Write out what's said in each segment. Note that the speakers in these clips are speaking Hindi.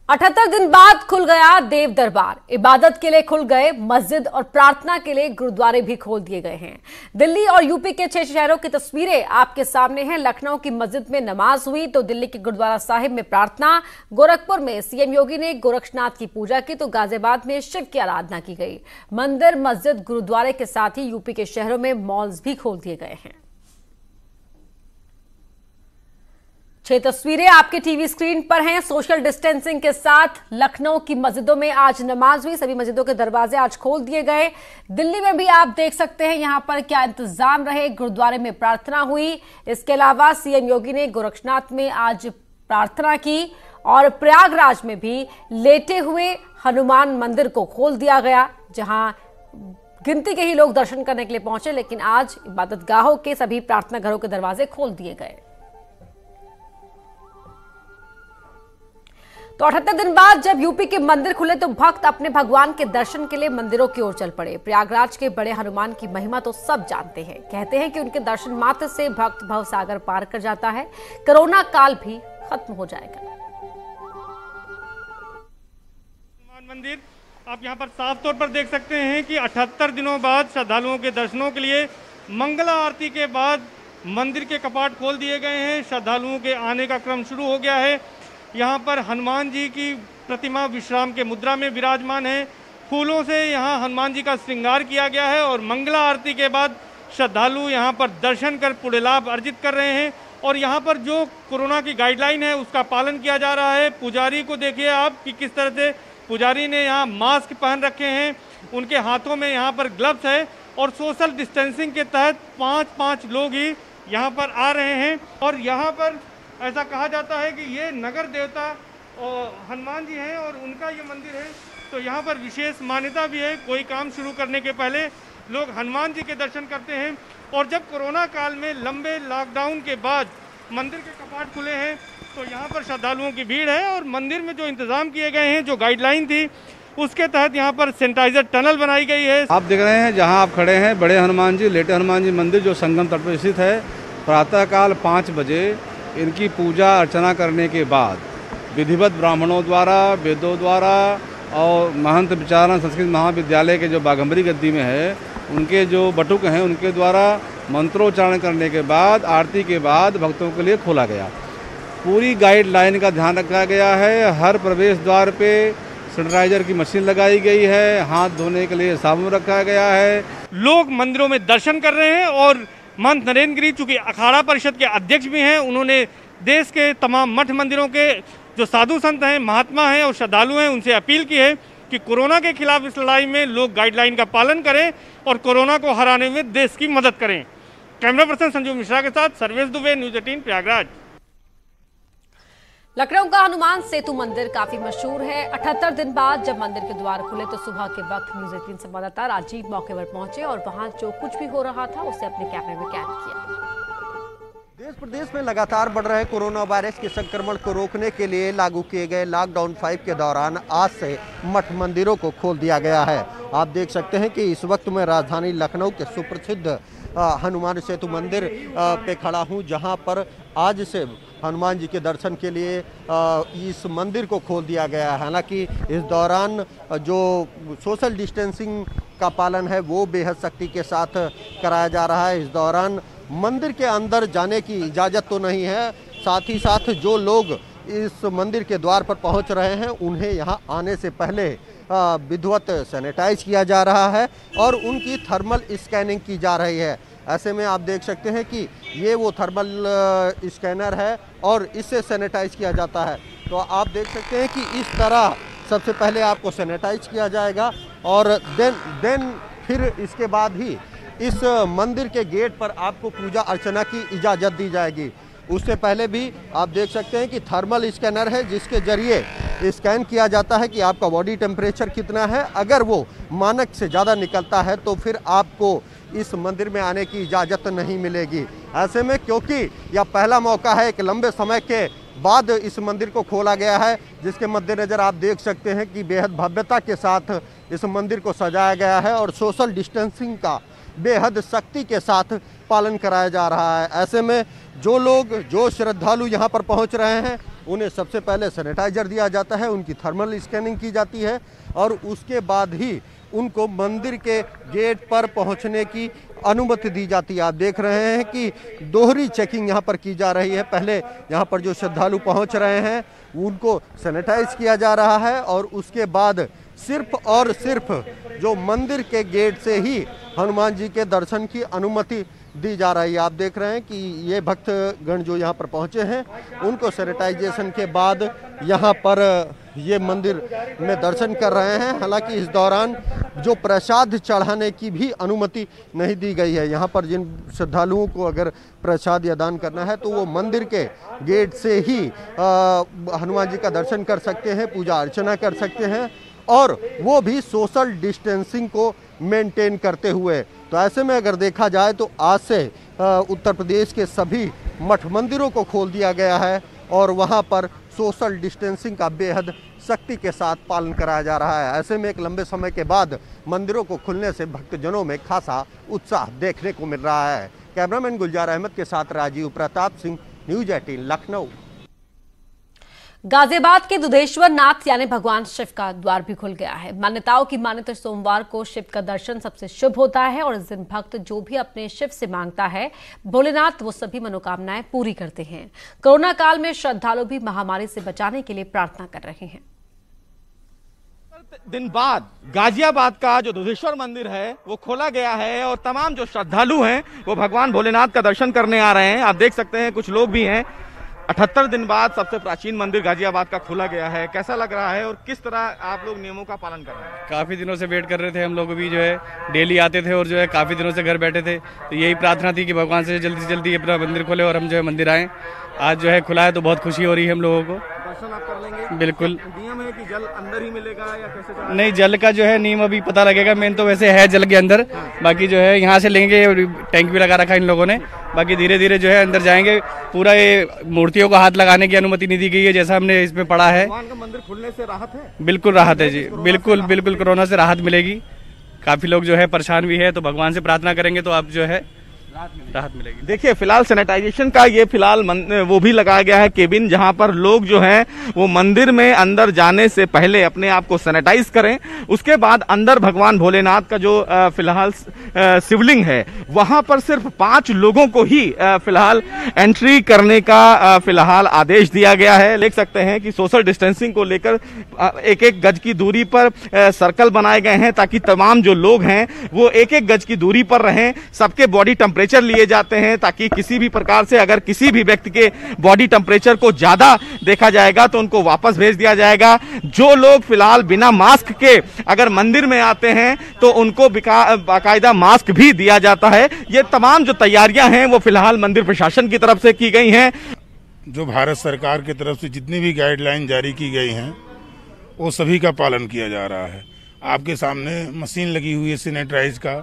78 दिन बाद खुल गया देव दरबार। इबादत के लिए खुल गए मस्जिद और प्रार्थना के लिए गुरुद्वारे भी खोल दिए गए हैं। दिल्ली और यूपी के 6 शहरों की तस्वीरें आपके सामने हैं। लखनऊ की मस्जिद में नमाज हुई तो दिल्ली के गुरुद्वारा साहिब में प्रार्थना, गोरखपुर में सीएम योगी ने गोरक्षनाथ की पूजा की तो गाजियाबाद में शिव की आराधना की गई। मंदिर, मस्जिद, गुरुद्वारे के साथ ही यूपी के शहरों में मॉल्स भी खोल दिए गए हैं। 6 तस्वीरें आपके टीवी स्क्रीन पर हैं। सोशल डिस्टेंसिंग के साथ लखनऊ की मस्जिदों में आज नमाज हुई। सभी मस्जिदों के दरवाजे आज खोल दिए गए। दिल्ली में भी आप देख सकते हैं यहां पर क्या इंतजाम रहे। गुरुद्वारे में प्रार्थना हुई। इसके अलावा सीएम योगी ने गोरक्षनाथ में आज प्रार्थना की और प्रयागराज में भी लेटे हुए हनुमान मंदिर को खोल दिया गया, जहां गिनती के ही लोग दर्शन करने के लिए पहुंचे, लेकिन आज इबादतगाहों के सभी प्रार्थना घरों के दरवाजे खोल दिए गए। तो 78 दिन बाद जब यूपी के मंदिर खुले तो भक्त अपने भगवान के दर्शन के लिए मंदिरों की ओर चल पड़े। प्रयागराज के बड़े हनुमान की महिमा तो सब जानते हैं। कहते हैं कि उनके दर्शन मात्र से भक्त भव सागर पार कर जाता है, कोरोना काल भी खत्म हो जाएगा। हनुमान मंदिर आप यहां पर साफ तौर पर देख सकते हैं कि 78 दिनों बाद श्रद्धालुओं के दर्शनों के लिए मंगला आरती के बाद मंदिर के कपाट खोल दिए गए हैं। श्रद्धालुओं के आने का क्रम शुरू हो गया है। यहाँ पर हनुमान जी की प्रतिमा विश्राम के मुद्रा में विराजमान है। फूलों से यहाँ हनुमान जी का श्रृंगार किया गया है और मंगला आरती के बाद श्रद्धालु यहाँ पर दर्शन कर पुण्य लाभ अर्जित कर रहे हैं। और यहाँ पर जो कोरोना की गाइडलाइन है उसका पालन किया जा रहा है। पुजारी को देखिए आप कि किस तरह से पुजारी ने यहाँ मास्क पहन रखे हैं, उनके हाथों में यहाँ पर ग्लव्स है और सोशल डिस्टेंसिंग के तहत 5-5 लोग ही यहाँ पर आ रहे हैं। और यहाँ पर ऐसा कहा जाता है कि ये नगर देवता हनुमान जी हैं और उनका ये मंदिर है, तो यहाँ पर विशेष मान्यता भी है। कोई काम शुरू करने के पहले लोग हनुमान जी के दर्शन करते हैं। और जब कोरोना काल में लंबे लॉकडाउन के बाद मंदिर के कपाट खुले हैं तो यहाँ पर श्रद्धालुओं की भीड़ है और मंदिर में जो इंतजाम किए गए हैं, जो गाइडलाइन थी उसके तहत यहाँ पर सैनिटाइजर टनल बनाई गई है। आप देख रहे हैं जहाँ आप खड़े हैं बड़े हनुमान जी, लेटे हनुमान जी मंदिर जो संगम तट पर स्थित है। प्रातःकाल 5 बजे इनकी पूजा अर्चना करने के बाद विधिवत ब्राह्मणों द्वारा, वेदों द्वारा और महंत विचारण संस्कृत महाविद्यालय के जो बाघंबरी गद्दी में है उनके जो बटुक हैं उनके द्वारा मंत्रोच्चारण करने के बाद आरती के बाद भक्तों के लिए खोला गया। पूरी गाइडलाइन का ध्यान रखा गया है। हर प्रवेश द्वार पे सैनिटाइजर की मशीन लगाई गई है, हाथ धोने के लिए साबुन रखा गया है। लोग मंदिरों में दर्शन कर रहे हैं और महंत नरेंद्र गिरी चूंकि अखाड़ा परिषद के अध्यक्ष भी हैं, उन्होंने देश के तमाम मठ मंदिरों के जो साधु संत हैं, महात्मा हैं और श्रद्धालु हैं, उनसे अपील की है कि कोरोना के खिलाफ इस लड़ाई में लोग गाइडलाइन का पालन करें और कोरोना को हराने में देश की मदद करें। कैमरा पर्सन संजू मिश्रा के साथ सर्वेश दुबे, न्यूज़ 18 प्रयागराज। लखनऊ का हनुमान सेतु मंदिर काफी मशहूर है। 78 दिन बाद जब मंदिर के द्वार खुले तो सुबह के वक्त न्यूज़ 18 संवाददाता राजीव मौके पर पहुंचे और वहां जो कुछ भी हो रहा था उसे अपने कैमरे में कैद किया। देश प्रदेश में लगातार बढ़ रहे कोरोना वायरस के संक्रमण को रोकने के लिए लागू किए गए लॉकडाउन 5 के दौरान आज से मठ मंदिरों को खोल दिया गया है। आप देख सकते हैं कि इस वक्त मैं राजधानी लखनऊ के सुप्रसिद्ध हनुमान सेतु मंदिर पे खड़ा हूं, जहां पर आज से हनुमान जी के दर्शन के लिए इस मंदिर को खोल दिया गया है। हालांकि इस दौरान जो सोशल डिस्टेंसिंग का पालन है वो बेहद सख्ती के साथ कराया जा रहा है। इस दौरान मंदिर के अंदर जाने की इजाज़त तो नहीं है, साथ ही साथ जो लोग इस मंदिर के द्वार पर पहुंच रहे हैं उन्हें यहां आने से पहले विधिवत सैनिटाइज किया जा रहा है और उनकी थर्मल स्कैनिंग की जा रही है। ऐसे में आप देख सकते हैं कि ये वो थर्मल स्कैनर है और इससे सैनिटाइज किया जाता है। तो आप देख सकते हैं कि इस तरह सबसे पहले आपको सैनिटाइज किया जाएगा और देन फिर इसके बाद ही इस मंदिर के गेट पर आपको पूजा अर्चना की इजाज़त दी जाएगी। उससे पहले भी आप देख सकते हैं कि थर्मल स्कैनर है जिसके जरिए स्कैन किया जाता है कि आपका बॉडी टेम्परेचर कितना है। अगर वो मानक से ज़्यादा निकलता है तो फिर आपको इस मंदिर में आने की इजाज़त नहीं मिलेगी। ऐसे में क्योंकि यह पहला मौका है कि लंबे समय के बाद इस मंदिर को खोला गया है, जिसके मद्देनज़र आप देख सकते हैं कि बेहद भव्यता के साथ इस मंदिर को सजाया गया है और सोशल डिस्टेंसिंग का बेहद सख्ती के साथ पालन कराया जा रहा है। ऐसे में जो लोग, जो श्रद्धालु यहाँ पर पहुँच रहे हैं उन्हें सबसे पहले सैनिटाइजर दिया जाता है, उनकी थर्मल स्कैनिंग की जाती है और उसके बाद ही उनको मंदिर के गेट पर पहुंचने की अनुमति दी जाती है। आप देख रहे हैं कि दोहरी चेकिंग यहाँ पर की जा रही है। पहले यहाँ पर जो श्रद्धालु पहुँच रहे हैं उनको सैनिटाइज किया जा रहा है और उसके बाद सिर्फ और सिर्फ जो मंदिर के गेट से ही हनुमान जी के दर्शन की अनुमति दी जा रही है। आप देख रहे हैं कि ये भक्तगण जो यहाँ पर पहुँचे हैं उनको सैनिटाइजेशन के बाद यहाँ पर ये मंदिर में दर्शन कर रहे हैं। हालांकि इस दौरान जो प्रसाद चढ़ाने की भी अनुमति नहीं दी गई है। यहाँ पर जिन श्रद्धालुओं को अगर प्रसाद या दान करना है तो वो मंदिर के गेट से ही हनुमान जी का दर्शन कर सकते हैं, पूजा अर्चना कर सकते हैं और वो भी सोशल डिस्टेंसिंग को मेंटेन करते हुए। तो ऐसे में अगर देखा जाए तो आज से उत्तर प्रदेश के सभी मठ मंदिरों को खोल दिया गया है और वहाँ पर सोशल डिस्टेंसिंग का बेहद सख्ती के साथ पालन कराया जा रहा है। ऐसे में एक लंबे समय के बाद मंदिरों को खुलने से भक्तजनों में खासा उत्साह देखने को मिल रहा है। कैमरामैन गुलजार अहमद के साथ राजीव प्रताप सिंह, न्यूज 18 लखनऊ। गाजियाबाद के दुधेश्वर नाथ यानी भगवान शिव का द्वार भी खुल गया है। मान्यताओं की माने तो सोमवार को शिव का दर्शन सबसे शुभ होता है और इस दिन भक्त जो भी अपने शिव से मांगता है भोलेनाथ वो सभी मनोकामनाएं पूरी करते हैं। कोरोना काल में श्रद्धालु भी महामारी से बचाने के लिए प्रार्थना कर रहे हैं। दिन बाद गाजियाबाद का जो दुधेश्वर मंदिर है वो खोला गया है और तमाम जो श्रद्धालु हैं वो भगवान भोलेनाथ का दर्शन करने आ रहे हैं। आप देख सकते हैं कुछ लोग भी हैं। 78 दिन बाद सबसे प्राचीन मंदिर गाजियाबाद का खोला गया है। कैसा लग रहा है और किस तरह आप लोग नियमों का पालन कर रहे हैं? काफ़ी दिनों से वेट कर रहे थे हम लोग भी, जो है डेली आते थे और जो है काफ़ी दिनों से घर बैठे थे। तो यही प्रार्थना थी कि भगवान से जल्दी अपना मंदिर खोले और हम जो है मंदिर आए। आज जो है खुला है तो बहुत खुशी हो रही है हम लोगों को। दर्शन आप कर लेंगे? बिल्कुल। नियम है कि जल अंदर ही मिलेगा या कैसे? नहीं, जल का जो है नियम अभी पता लगेगा। मेन तो वैसे है जल के अंदर, बाकी जो है यहाँ से लेंगे, टैंक भी लगा रखा है इन लोगों ने। बाकी धीरे धीरे जो है अंदर जाएंगे। पूरा ये मूर्तियों को हाथ लगाने की अनुमति नहीं दी गई है जैसा हमने इसमें पढ़ा है। भगवान का मंदिर खुलने से राहत है? बिल्कुल राहत है जी, बिल्कुल बिल्कुल कोरोना से राहत मिलेगी। काफी लोग जो है परेशान भी है, तो भगवान से प्रार्थना करेंगे तो आप जो है राहत मिलेगी। देखिए फिलहाल सैनिटाइजेशन का ये फिलहाल वो भी लगाया गया है केबिन, जहां पर लोग जो हैं वो मंदिर में अंदर जाने से पहले अपने आप को सैनिटाइज करें। उसके बाद अंदर भगवान भोलेनाथ का जो फिलहाल शिवलिंग है वहां पर सिर्फ 5 लोगों को ही फिलहाल एंट्री करने का फिलहाल आदेश दिया गया है। देख सकते हैं कि सोशल डिस्टेंसिंग को लेकर 1-1 गज की दूरी पर सर्कल बनाए गए हैं ताकि तमाम जो लोग हैं वो 1-1 गज की दूरी पर रहें। सबके बॉडी टेम्परेचर लिए जाते हैं ताकि किसी भी प्रकार से अगर किसी भी व्यक्ति के बॉडी टेम्परेचर को ज्यादा देखा जाएगा तो उनको वापस भेज दिया जाएगा। जो लोग फिलहाल बिना मास्क के अगर मंदिर में आते हैं तो उनको बाकायदा मास्क भी दिया जाता है। ये तमाम जो तैयारियां हैं वो फिलहाल मंदिर प्रशासन की तरफ से की गई हैं। जो भारत सरकार की तरफ से जितनी भी गाइडलाइन जारी की गई हैं वो सभी का पालन किया जा रहा है। आपके सामने मशीन लगी हुई है सैनिटाइज का,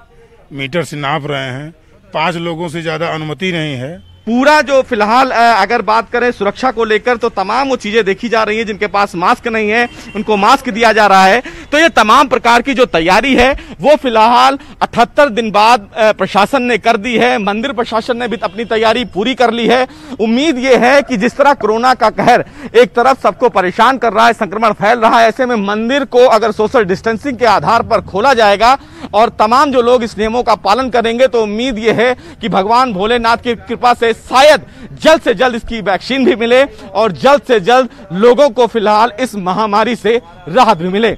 मीटर से नाप रहे हैं। 5 लोगों से ज्यादा अनुमति नहीं है। पूरा जो फिलहाल अगर बात करें सुरक्षा को लेकर तो तमाम वो चीजें देखी जा रही है। जिनके पास मास्क नहीं है उनको मास्क दिया जा रहा है। तो ये तमाम प्रकार की जो तैयारी है वो फिलहाल 78 दिन बाद प्रशासन ने कर दी है। मंदिर प्रशासन ने भी अपनी तैयारी पूरी कर ली है। उम्मीद ये है कि जिस तरह कोरोना का कहर एक तरफ सबको परेशान कर रहा है, संक्रमण फैल रहा है, ऐसे में मंदिर को अगर सोशल डिस्टेंसिंग के आधार पर खोला जाएगा और तमाम जो लोग इस नियमों का पालन करेंगे तो उम्मीद ये है कि भगवान भोलेनाथ की कृपा से शायद जल्द से जल्द इसकी वैक्सीन भी मिले और जल्द से जल्द लोगों को फिलहाल इस महामारी से राहत भी मिले।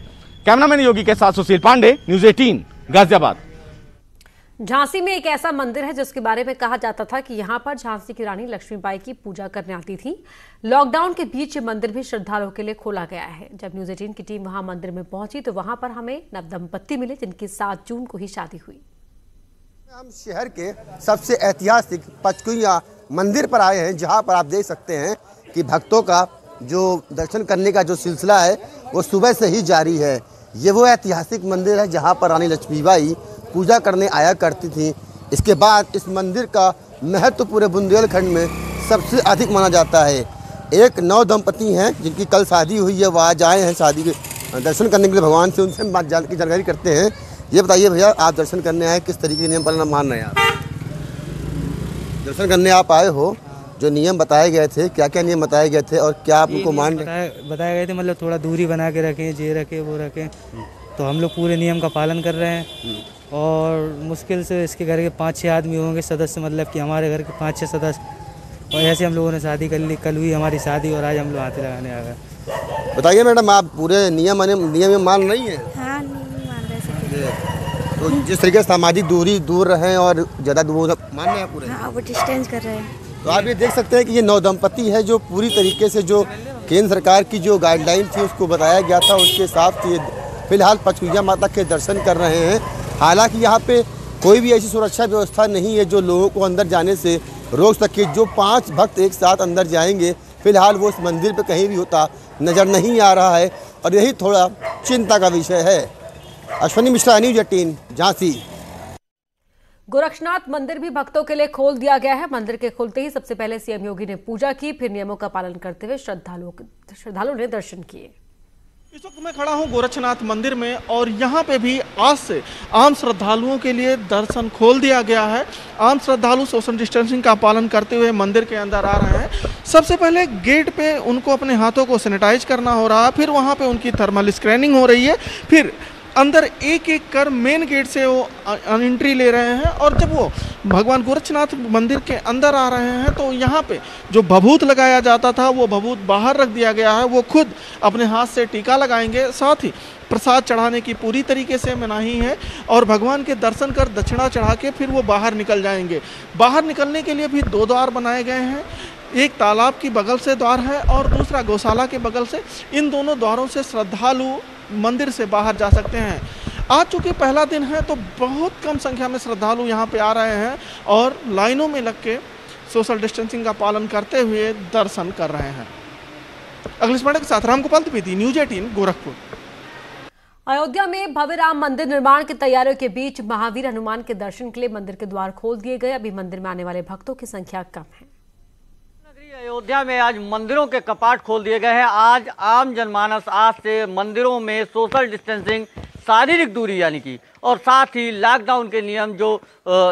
कैमरामैन योगी के साथ सुशील पांडे, न्यूज 18 गाजियाबाद। झांसी में एक ऐसा मंदिर है जिसके बारे में कहा जाता था कि यहां पर झांसी की रानी लक्ष्मीबाई की पूजा करने आती थी। लॉकडाउन के बीच ये मंदिर भी श्रद्धालुओं के लिए खोला गया है। जब न्यूज 18 की टीम वहां मंदिर में पहुंची तो वहां पर हमें नवदंपति मिले जिनकी 7 जून को ही शादी हुई। हम शहर के सबसे ऐतिहासिक पचकुइया मंदिर पर आए हैं, जहां पर आप देख सकते हैं कि भक्तों का जो दर्शन करने का जो सिलसिला है वो सुबह से ही जारी है। ये वो ऐतिहासिक मंदिर है जहां पर रानी लक्ष्मीबाई पूजा करने आया करती थी। इसके बाद इस मंदिर का महत्व पूरे बुंदेलखंड में सबसे अधिक माना जाता है। एक नव दंपति हैं जिनकी कल शादी हुई है, वो आज आए हैं शादी के दर्शन करने के लिए भगवान से। उनसे हम जानकारी करते हैं। ये बताइए भैया, आप दर्शन करने आए, किस तरीके के नियम पालन मान रहे हैं? आप दर्शन करने आप आए हो जो नियम बताए गए थे, क्या क्या नियम बताए गए थे और क्या आप उनको मान बताए गए थे, मतलब थोड़ा दूरी बना के रखें, ये रखें वो रखें, तो हम लोग पूरे नियम का पालन कर रहे हैं। और मुश्किल से इसके घर के 5-6 आदमी होंगे सदस्य, मतलब कि हमारे घर के 5-6 सदस्य, और ऐसे हम लोगों ने शादी कर ली। कल हुई हमारी शादी और आज हम लोग हाथी लगाने आ गए। बताइए मैडम, आप पूरे नियम मान रही हैं? हाँ, नहीं मान रहे। तो जिस तरीके से सामाजिक दूरी दूर रहें और ज़्यादा दूर मान रहे हैं पूरे? हाँ, वो डिस्टेंस कर रहे हैं। तो आप ये देख सकते हैं कि ये नवदंपति है जो पूरी तरीके से जो केंद्र सरकार की जो गाइडलाइन थी उसको बताया गया था, उसके हिसाब से फिलहाल पंचकुइया माता के दर्शन कर रहे हैं। हालांकि यहाँ पे कोई भी ऐसी सुरक्षा व्यवस्था नहीं है जो लोगों को अंदर जाने से रोक सके। जो 5 भक्त एक साथ अंदर जाएंगे, फिलहाल वो उस मंदिर पे कहीं भी होता नज़र नहीं आ रहा है और यही थोड़ा चिंता का विषय है। अश्विनी मिश्रा, न्यूज़ 18, झांसी। गोरक्षनाथ मंदिर भी भक्तों के लिए खोल दिया गया है। मंदिर के खुलते ही सबसे पहले सीएम योगी ने पूजा की, फिर नियमों का पालन करते हुए श्रद्धालुओं ने दर्शन किए। इस वक्त मैं खड़ा हूं गोरक्षनाथ मंदिर में और यहां पे भी आज से आम श्रद्धालुओं के लिए दर्शन खोल दिया गया है। आम श्रद्धालु सोशल डिस्टेंसिंग का पालन करते हुए मंदिर के अंदर आ रहे हैं। सबसे पहले गेट पे उनको अपने हाथों को सैनिटाइज करना हो रहा है, फिर वहां पे उनकी थर्मल स्क्रीनिंग हो रही है, फिर अंदर एक एक कर मेन गेट से वो एंट्री ले रहे हैं। और जब वो भगवान गोरक्षनाथ मंदिर के अंदर आ रहे हैं तो यहाँ पे जो भभूत लगाया जाता था वो भभूत बाहर रख दिया गया है। वो खुद अपने हाथ से टीका लगाएंगे, साथ ही प्रसाद चढ़ाने की पूरी तरीके से मनाही है और भगवान के दर्शन कर दक्षिणा चढ़ा के फिर वो बाहर निकल जाएंगे। बाहर निकलने के लिए भी 2 द्वार बनाए गए हैं, एक तालाब की बगल से द्वार है और दूसरा गौशाला के बगल से। इन दोनों द्वारों से श्रद्धालु मंदिर से बाहर जा सकते हैं। आज चूँकि पहला दिन है तो बहुत कम संख्या में श्रद्धालु यहाँ पे आ रहे हैं और लाइनों में लग के सोशल डिस्टेंसिंग का पालन करते हुए दर्शन कर रहे हैं। अगले स्मार्ट के साथ रामगोपाल द्विवेदी, न्यूज़ 18, गोरखपुर। अयोध्या में भव्य राम मंदिर निर्माण की तैयारियों के बीच महावीर हनुमान के दर्शन के लिए मंदिर के द्वार खोल दिए गए। अभी मंदिर में आने वाले भक्तों की संख्या कम है। अयोध्या में आज मंदिरों के कपाट खोल दिए गए हैं। आज आम जनमानस आज से मंदिरों में सोशल डिस्टेंसिंग, शारीरिक दूरी यानी कि, और साथ ही लॉकडाउन के नियम जो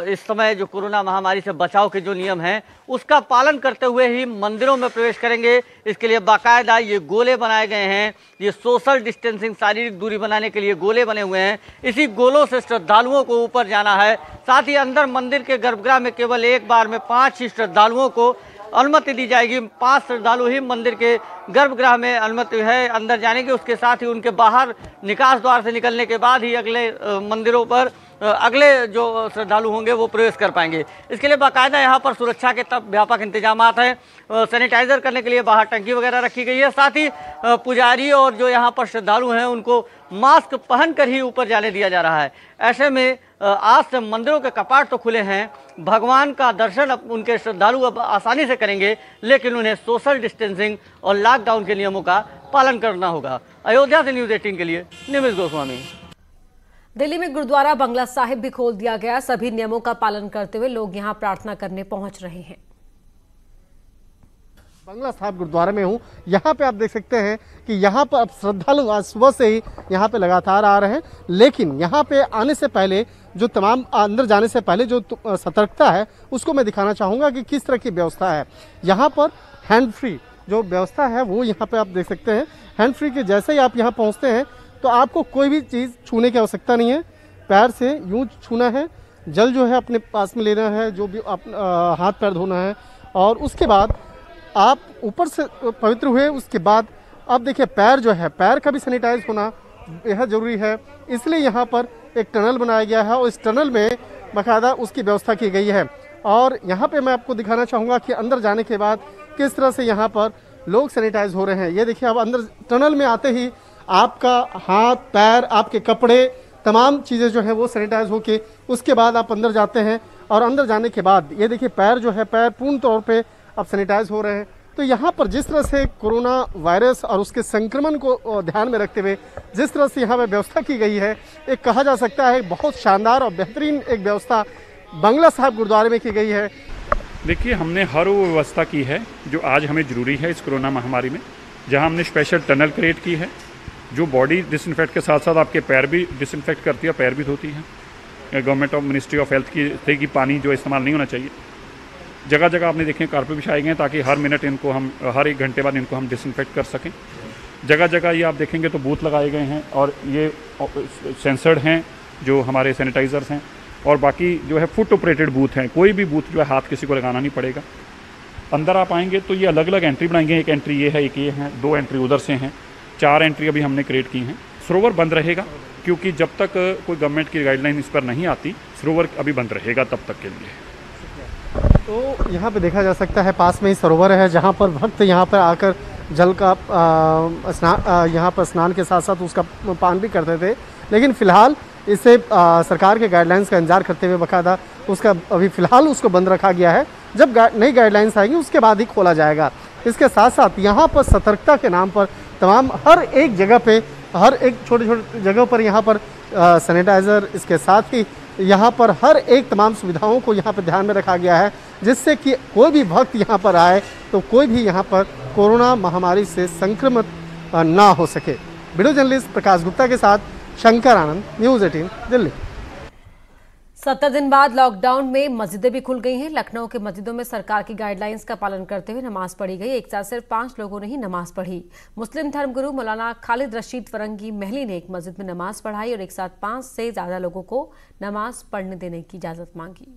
इस समय जो कोरोना महामारी से बचाव के जो नियम हैं उसका पालन करते हुए ही मंदिरों में प्रवेश करेंगे। इसके लिए बाकायदा ये गोले बनाए गए हैं। ये सोशल डिस्टेंसिंग, शारीरिक दूरी बनाने के लिए गोले बने हुए हैं। इसी गोलों से श्रद्धालुओं को ऊपर जाना है। साथ ही अंदर मंदिर के गर्भगृह में केवल एक बार में 5 ही श्रद्धालुओं को अनुमति दी जाएगी। 5 श्रद्धालु ही मंदिर के गर्भगृह में अनुमति है अंदर जाने की। उसके साथ ही उनके बाहर निकास द्वार से निकलने के बाद ही अगले मंदिरों पर अगले जो श्रद्धालु होंगे वो प्रवेश कर पाएंगे। इसके लिए बाकायदा यहाँ पर सुरक्षा के तब व्यापक इंतजाम हैं। सैनिटाइजर करने के लिए बाहर टंकी वगैरह रखी गई है। साथ ही पुजारी और जो यहाँ पर श्रद्धालु हैं उनको मास्क पहनकर ही ऊपर जाने दिया जा रहा है। ऐसे में आज से मंदिरों के कपाट तो खुले हैं, भगवान का दर्शन उनके श्रद्धालु अब आसानी से करेंगे, लेकिन उन्हें सोशल डिस्टेंसिंग और लॉकडाउन के नियमों का पालन करना होगा। अयोध्या से न्यूज़ 18 के लिए निमिष गोस्वामी। दिल्ली में गुरुद्वारा बंगला साहिब भी खोल दिया गया। सभी नियमों का पालन करते हुए लोग यहां प्रार्थना करने पहुंच रहे हैं। बंगला साहिब गुरुद्वारे में हूँ। यहाँ पे आप देख सकते हैं कि यहाँ पर अब श्रद्धालु आज सुबह से ही यहाँ पे लगातार आ रहे हैं, लेकिन यहाँ पे आने से पहले जो तमाम अंदर जाने से पहले जो सतर्कता है उसको मैं दिखाना चाहूँगा कि किस तरह की व्यवस्था है। यहाँ पर हैंड फ्री जो व्यवस्था है वो यहाँ पे आप देख सकते हैं। हैंड फ्री के जैसे ही आप यहाँ पहुँचते हैं तो आपको कोई भी चीज़ छूने की आवश्यकता नहीं है, पैर से यूँ छूना है। जल जो है अपने पास में लेना है, जो भी हाथ पैर धोना है, और उसके बाद आप ऊपर से पवित्र हुए। उसके बाद अब देखिए पैर जो है, पैर का भी सैनिटाइज होना बेहद ज़रूरी है। इसलिए यहाँ पर एक टनल बनाया गया है और इस टनल में बाकायदा उसकी व्यवस्था की गई है। और यहाँ पे मैं आपको दिखाना चाहूँगा कि अंदर जाने के बाद किस तरह से यहाँ पर लोग सैनिटाइज हो रहे हैं। ये देखिए, अब अंदर टनल में आते ही आपका हाथ पैर, आपके कपड़े, तमाम चीज़ें जो है वो सैनिटाइज होके उसके बाद आप अंदर जाते हैं। और अंदर जाने के बाद ये देखिए पैर जो है, पैर पूर्ण तौर पे अब सैनिटाइज हो रहे हैं। तो यहाँ पर जिस तरह से कोरोना वायरस और उसके संक्रमण को ध्यान में रखते हुए जिस तरह से यहाँ पर व्यवस्था की गई है, एक कहा जा सकता है बहुत शानदार और बेहतरीन एक व्यवस्था बंगला साहिब गुरुद्वारे में की गई है। देखिए, हमने हर वो व्यवस्था की है जो आज हमें ज़रूरी है इस कोरोना महामारी में। जहाँ हमने स्पेशल टनल क्रिएट की है जो बॉडी डिसइंफेक्ट के साथ साथ आपके पैर भी डिसइंफेक्ट करती है, पैर भी धोती है। Government of ministry of health की पानी जो इस्तेमाल नहीं होना चाहिए। जगह जगह आपने देखें कारपेट बिछाए गए हैं ताकि हर मिनट इनको हम, हर 1 घंटे बाद इनको हम डिसइंफेक्ट कर सकें। जगह जगह ये आप देखेंगे तो बूथ लगाए गए हैं और ये सेंसर्ड हैं जो हमारे सैनिटाइजर्स हैं, और बाकी जो है फुट ऑपरेटेड बूथ हैं। कोई भी बूथ जो है हाथ किसी को लगाना नहीं पड़ेगा। अंदर आप आएंगे तो ये अलग अलग एंट्री बनाएंगे, एक एंट्री ये है, एक ये है, 2 एंट्री उधर से हैं, 4 एंट्री अभी हमने क्रिएट की हैं। सरोवर बंद रहेगा क्योंकि जब तक कोई गवर्नमेंट की गाइडलाइन इस पर नहीं आती, सरोवर अभी बंद रहेगा तब तक के लिए। तो यहाँ पे देखा जा सकता है पास में ही सरोवर है जहाँ पर भक्त यहाँ पर आकर जल का यहाँ पर स्नान के साथ साथ उसका पान भी करते थे, लेकिन फ़िलहाल इसे सरकार के गाइडलाइंस का इंतजार करते हुए बकायदा उसका अभी फ़िलहाल उसको बंद रखा गया है। जब नई गाइडलाइंस आएंगी उसके बाद ही खोला जाएगा। इसके साथ साथ यहाँ पर सतर्कता के नाम पर तमाम हर एक जगह पे, हर एक छोटे छोटे जगहों पर यहाँ पर सैनिटाइज़र, इसके साथ ही यहाँ पर हर एक तमाम सुविधाओं को यहाँ पर ध्यान में रखा गया है, जिससे कि कोई भी भक्त यहाँ पर आए तो कोई भी यहाँ पर कोरोना महामारी से संक्रमित ना हो सके। वीडियो जर्नलिस्ट प्रकाश गुप्ता के साथ शंकर आनंद, न्यूज़ 18 दिल्ली। 70 दिन बाद लॉकडाउन में मस्जिदें भी खुल गई हैं। लखनऊ के मस्जिदों में सरकार की गाइडलाइंस का पालन करते हुए नमाज पढ़ी गई। एक साथ सिर्फ 5 लोगों ने ही नमाज पढ़ी। मुस्लिम धर्मगुरु मौलाना खालिद रशीद फरंगी महली ने एक मस्जिद में नमाज पढ़ाई और एक साथ 5 से ज्यादा लोगों को नमाज पढ़ने देने की इजाजत मांगी।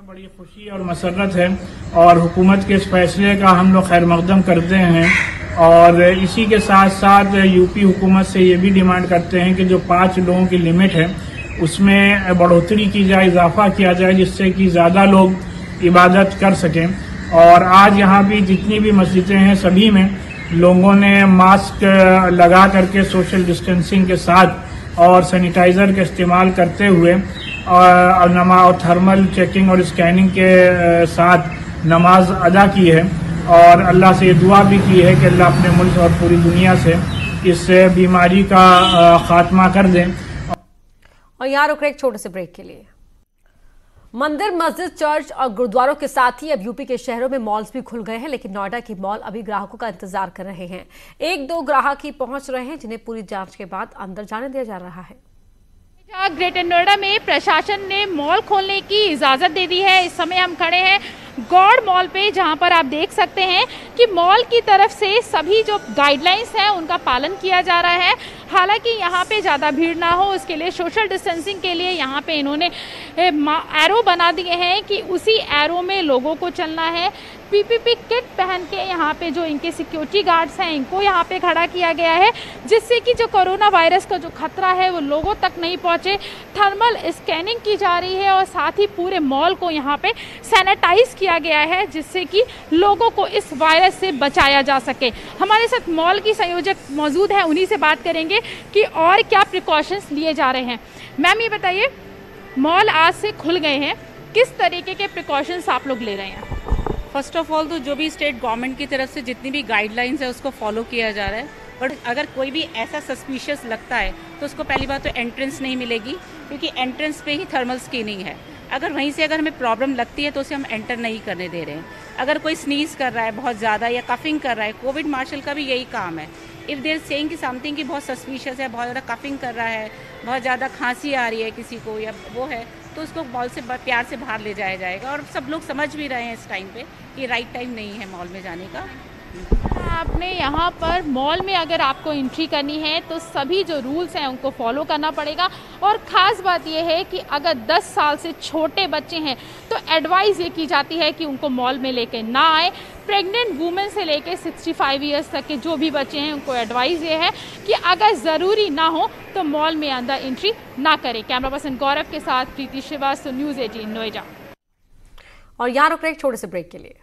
बड़ी खुशी और मसरत है और हुकूमत के इस फैसले का हम लोग खैर मकदम करते हैं, और इसी के साथ साथ यूपी हुकूमत से ये भी डिमांड करते हैं कि जो 5 लोगों की लिमिट है उसमें बढ़ोतरी की जाए, इजाफा किया जाए, जिससे कि ज़्यादा लोग इबादत कर सकें। और आज यहाँ भी जितनी भी मस्जिदें हैं सभी में लोगों ने मास्क लगा करके सोशल डिस्टेंसिंग के साथ और सैनिटाइज़र का इस्तेमाल करते हुए और थर्मल चेकिंग और स्कैनिंग के साथ नमाज अदा की है, और अल्लाह से ये दुआ भी की है कि अल्लाह अपने मुल्क और पूरी दुनिया से इस बीमारी का खात्मा कर दें। और यहाँ रुक रहे एक छोटे से ब्रेक के लिए। मंदिर, मस्जिद, चर्च और गुरुद्वारों के साथ ही अब यूपी के शहरों में मॉल्स भी खुल गए हैं, लेकिन नोएडा के मॉल अभी ग्राहकों का इंतजार कर रहे हैं। 1-2 ग्राहक ही पहुंच रहे हैं जिन्हें पूरी जांच के बाद अंदर जाने दिया जा रहा है। ग्रेटर नोएडा में प्रशासन ने मॉल खोलने की इजाजत दे दी है। इस समय हम खड़े हैं गौड़ मॉल पे, जहां पर आप देख सकते हैं कि मॉल की तरफ से सभी जो गाइडलाइंस हैं उनका पालन किया जा रहा है। हालांकि यहां पे ज़्यादा भीड़ ना हो उसके लिए सोशल डिस्टेंसिंग के लिए यहां पे इन्होंने एरो बना दिए हैं कि उसी एरो में लोगों को चलना है। पीपीपी किट पहन के यहाँ पे जो इनके सिक्योरिटी गार्ड्स हैं इनको यहाँ पे खड़ा किया गया है, जिससे कि जो कोरोना वायरस का जो खतरा है वो लोगों तक नहीं पहुँचे। थर्मल स्कैनिंग की जा रही है और साथ ही पूरे मॉल को यहाँ पे सैनिटाइज किया गया है, जिससे कि लोगों को इस वायरस से बचाया जा सके। हमारे साथ मॉल की संयोजक मौजूद है, उन्हीं से बात करेंगे कि और क्या प्रिकॉशंस लिए जा रहे हैं। मैम ये बताइए, मॉल आज से खुल गए हैं, किस तरीके के प्रिकॉशंस आप लोग ले रहे हैं? फर्स्ट ऑफ ऑल तो जो भी स्टेट गवर्नमेंट की तरफ से जितनी भी गाइडलाइंस है उसको फॉलो किया जा रहा है, बट अगर कोई भी ऐसा सस्पिशियस लगता है तो उसको पहली बात तो एंट्रेंस नहीं मिलेगी, क्योंकि एंट्रेंस पे ही थर्मल स्कैनिंग है। अगर वहीं से अगर हमें प्रॉब्लम लगती है तो उसे हम एंटर नहीं करने दे रहे हैं। अगर कोई स्नीज कर रहा है बहुत ज़्यादा या कफिंग कर रहा है, कोविड मार्शल का भी यही काम है। इफ़ देयर सेइंग कि समथिंग की बहुत सस्पिशियस है, बहुत ज़्यादा कफिंग कर रहा है, बहुत ज़्यादा खांसी आ रही है किसी को या वो है, तो उसको मॉल से प्यार से बाहर ले जाया जाएगा। और सब लोग समझ भी रहे हैं इस टाइम पे कि राइट टाइम नहीं है मॉल में जाने का। आपने यहाँ पर मॉल में अगर आपको एंट्री करनी है तो सभी जो रूल्स हैं उनको फॉलो करना पड़ेगा। और ख़ास बात यह है कि अगर 10 साल से छोटे बच्चे हैं तो एडवाइस ये की जाती है कि उनको मॉल में लेके ना आए। प्रेग्नेंट वुमेन से लेके 65 ईयर्स तक के जो भी बच्चे हैं उनको एडवाइस ये है कि अगर ज़रूरी ना हो तो मॉल में अंदर एंट्री ना करें। कैमरा पर्सन गौरव के साथ प्रीति श्रीवास्तव, न्यूज़ 18 नोएडा। और यहाँ रुक रहे एक छोटे से ब्रेक के लिए।